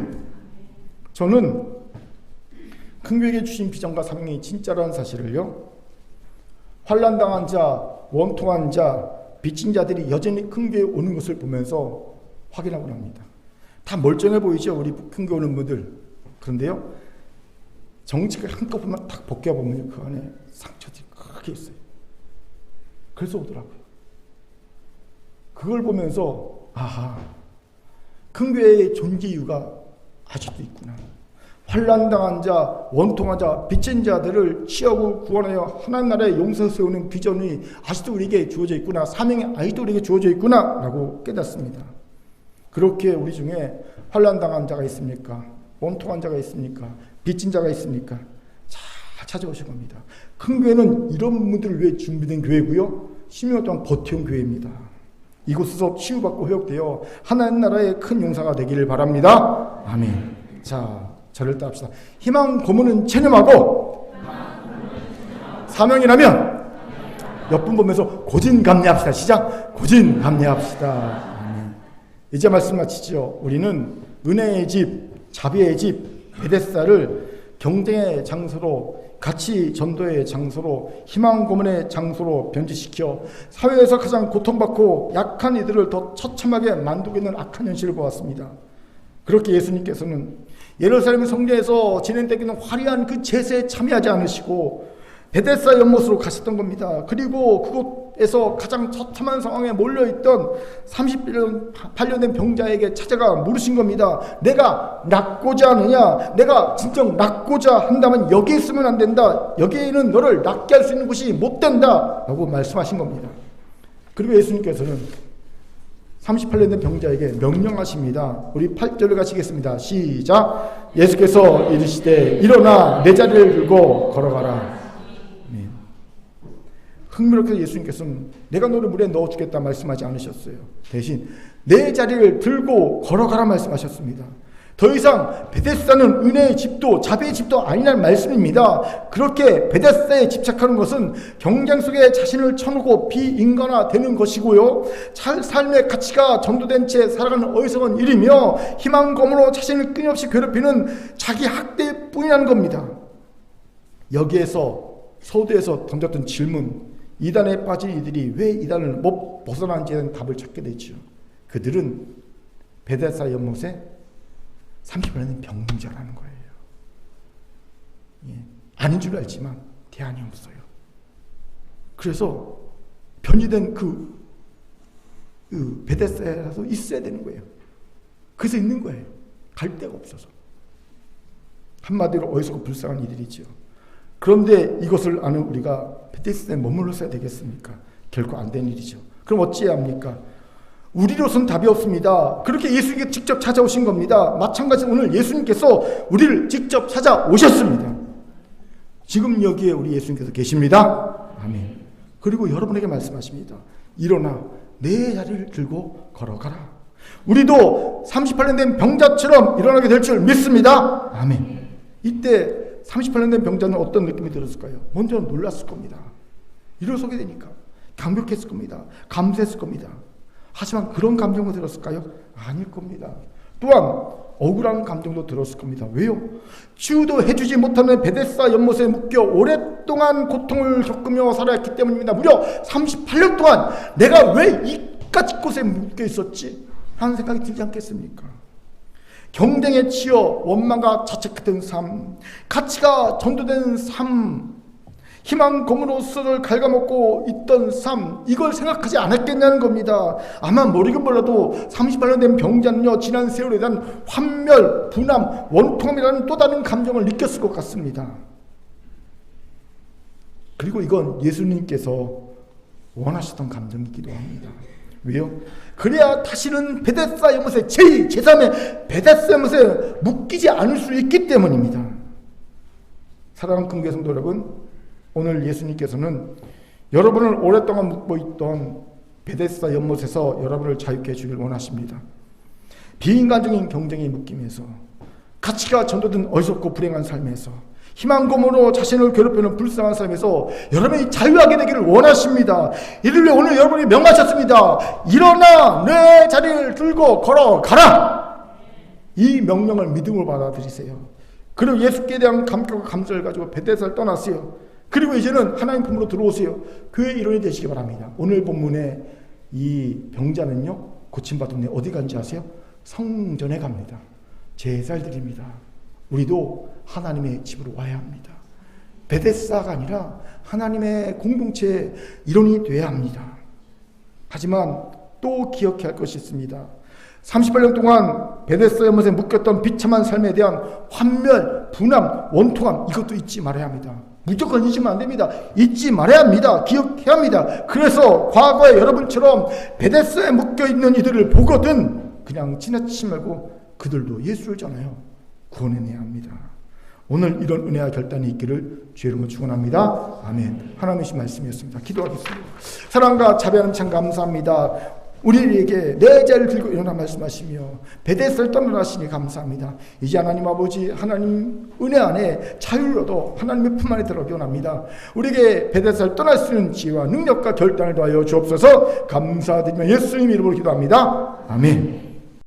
저는 큰 교회에 주신 비전과 사명이 진짜라는 사실을요, 환난당한 자, 원통한 자, 빚진 자들이 여전히 큰 교회에 오는 것을 보면서 확인하고 합니다. 다 멀쩡해 보이죠, 우리 큰 교회 오는 분들. 그런데요, 정직을 한꺼번에 딱 벗겨보면 그 안에 상처들이 크게 있어요. 그래서 오더라고요. 그걸 보면서 아하, 큰 교회의 존재 이유가 아직도 있구나. 환난당한 자, 원통한 자, 빚진 자들을 취하고 구원하여 하나님 나라의 용서 세우는 비전이 아직도 우리에게 주어져 있구나. 사명이 아직도 우리에게 주어져 있구나 라고 깨닫습니다. 그렇게 우리 중에 환난당한 자가 있습니까? 원통한 자가 있습니까? 빚진 자가 있습니까? 잘 찾아오신 겁니다. 큰 교회는 이런 분들을 위해 준비된 교회고요, 10년 동안 버텨온 교회입니다. 이곳에서 치유받고 회복되어 하나님 나라의 큰 용사가 되기를 바랍니다. 아멘. 자, 저를 따릅시다. 희망 고문은 체념하고 사명이라면 옆분 보면서 고진감래합시다. 시작. 고진감래합시다. 아멘. 이제 말씀 마치죠. 우리는 은혜의 집, 자비의 집 베데스다를 경쟁의 장소로, 가치 전도의 장소로, 희망 고문의 장소로 변질시켜 사회에서 가장 고통받고 약한 이들을 더 처참하게 만들고 있는 악한 현실을 보았습니다. 그렇게 예수님께서는 예루살렘 성전에서 진행되고 있는 화려한 그 제사에 참여하지 않으시고 베데스다 연못으로 가셨던 겁니다. 그리고 그곳에서 가장 처참한 상황에 몰려있던 38년 된 병자에게 찾아가 물으신 겁니다. 내가 낫고자 하느냐? 내가 진정 낫고자 한다면 여기 있으면 안 된다. 여기에는 너를 낫게 할 수 있는 곳이 못 된다 라고 말씀하신 겁니다. 그리고 예수님께서는 38년 된 병자에게 명령하십니다. 우리 8절을 가시겠습니다. 시작. 예수께서 이르시되 일어나 내 자리를 들고 걸어가라. 네. 흥미롭게 예수님께서는 내가 너를 물에 넣어주겠다 말씀하지 않으셨어요. 대신 내 자리를 들고 걸어가라 말씀하셨습니다. 더 이상 베데스다는 은혜의 집도 자비의 집도 아니라는 말씀입니다. 그렇게 베데스다에 집착하는 것은 경쟁 속에 자신을 쳐놓고 비인간화되는 것이고요, 삶의 가치가 전도된 채 살아가는 어리석은 일이며 희망검으로 자신을 끊임없이 괴롭히는 자기 학대일 뿐이라는 겁니다. 여기에서 서두에서 던졌던 질문, 이단에 빠진 이들이 왜 이단을 못 벗어나는지에 대한 답을 찾게 되죠. 그들은 베데스다 연못에 30년 된 병자라는 거예요. 예, 아닌 줄 알지만 대안이 없어요. 그래서 변이된 그 베데스다에서 있어야 되는 거예요. 그래서 있는 거예요. 갈 데가 없어서. 한마디로 어리석고 불쌍한 이들이죠. 그런데 이것을 아는 우리가 베데스다에 머물러서야 되겠습니까? 결코 안 된 일이죠. 그럼 어찌해야 합니까? 우리로서는 답이 없습니다. 그렇게 예수님께 직접 찾아오신 겁니다. 마찬가지로 오늘 예수님께서 우리를 직접 찾아오셨습니다. 지금 여기에 우리 예수님께서 계십니다. 아멘. 그리고 여러분에게 말씀하십니다. 일어나 내 자리를 들고 걸어가라. 우리도 38년 된 병자처럼 일어나게 될 줄 믿습니다. 아멘. 이때 38년 된 병자는 어떤 느낌이 들었을까요? 먼저 놀랐을 겁니다. 일어서게 되니까 감격했을 겁니다. 감사했을 겁니다. 하지만 그런 감정도 들었을까요? 아닐 겁니다. 또한 억울한 감정도 들었을 겁니다. 왜요? 치유도 해주지 못하는 베데스다 연못에 묶여 오랫동안 고통을 겪으며 살아왔기 때문입니다. 무려 38년 동안 내가 왜 이까짓 곳에 묶여 있었지? 하는 생각이 들지 않겠습니까? 경쟁에 치여 원망과 자책했던 삶, 가치가 전도된 삶, 희망 검으로서를 갉아먹고 있던 삶, 이걸 생각하지 않았겠냐는 겁니다. 아마 모르긴 몰라도 38년 된 병자는요, 지난 세월에 대한 환멸, 분함, 원통함이라는 또 다른 감정을 느꼈을 것 같습니다. 그리고 이건 예수님께서 원하셨던 감정이기도 합니다. 왜요? 그래야 다시는 베데스다 연못에 제3의 베데스다 연못에 묶이지 않을 수 있기 때문입니다. 사랑하는 큰교회 성도 여러분, 오늘 예수님께서는 여러분을 오랫동안 묶고 있던 베데스다 연못에서 여러분을 자유케 해주길 원하십니다. 비인간적인 경쟁에 묶이면서 가치가 전도된 어리석고 불행한 삶에서 희망고문으로 자신을 괴롭히는 불쌍한 삶에서 여러분이 자유하게 되기를 원하십니다. 이를 위해 오늘 여러분이 명하셨습니다. 일어나 내 자리를 들고 걸어가라. 이 명령을 믿음으로 받아들이세요. 그리고 예수께 대한 감격과 감사를 가지고 베데스다를 떠났어요. 그리고 이제는 하나님 품으로 들어오세요. 그의 일원이 되시기 바랍니다. 오늘 본문에 이 병자는요, 고침받은 데 어디 간지 아세요? 성전에 갑니다. 제사를 드립니다. 우리도 하나님의 집으로 와야 합니다. 베데스다가 아니라 하나님의 공동체의 일원이 되어야 합니다. 하지만 또 기억해야 할 것이 있습니다. 38년 동안 베데스다 연못에 묶였던 비참한 삶에 대한 환멸, 분함, 원통함, 이것도 잊지 말아야 합니다. 무조건 잊으면 안 됩니다. 잊지 말아야 합니다. 기억해야 합니다. 그래서 과거에 여러분처럼 베데스다에 묶여있는 이들을 보거든 그냥 지나치지 말고 그들도 예수를 전하여 구원해내야 합니다. 오늘 이런 은혜와 결단이 있기를 주의 이름으로 축원합니다. 아멘. 하나님의 말씀이었습니다. 기도하겠습니다. 사랑과 자비하는 참 감사합니다. 우리에게 내 자리를 들고 일어나 말씀하시며 베데스다를 떠나시니 감사합니다. 이제 하나님 아버지, 하나님 은혜 안에 자유를 얻어 하나님의 품 안에 들어가기 원합니다. 우리에게 베데스다를 떠날 수 있는 지혜와 능력과 결단을 더하여 주옵소서. 감사드리며 예수님 이름으로 기도합니다. 아멘.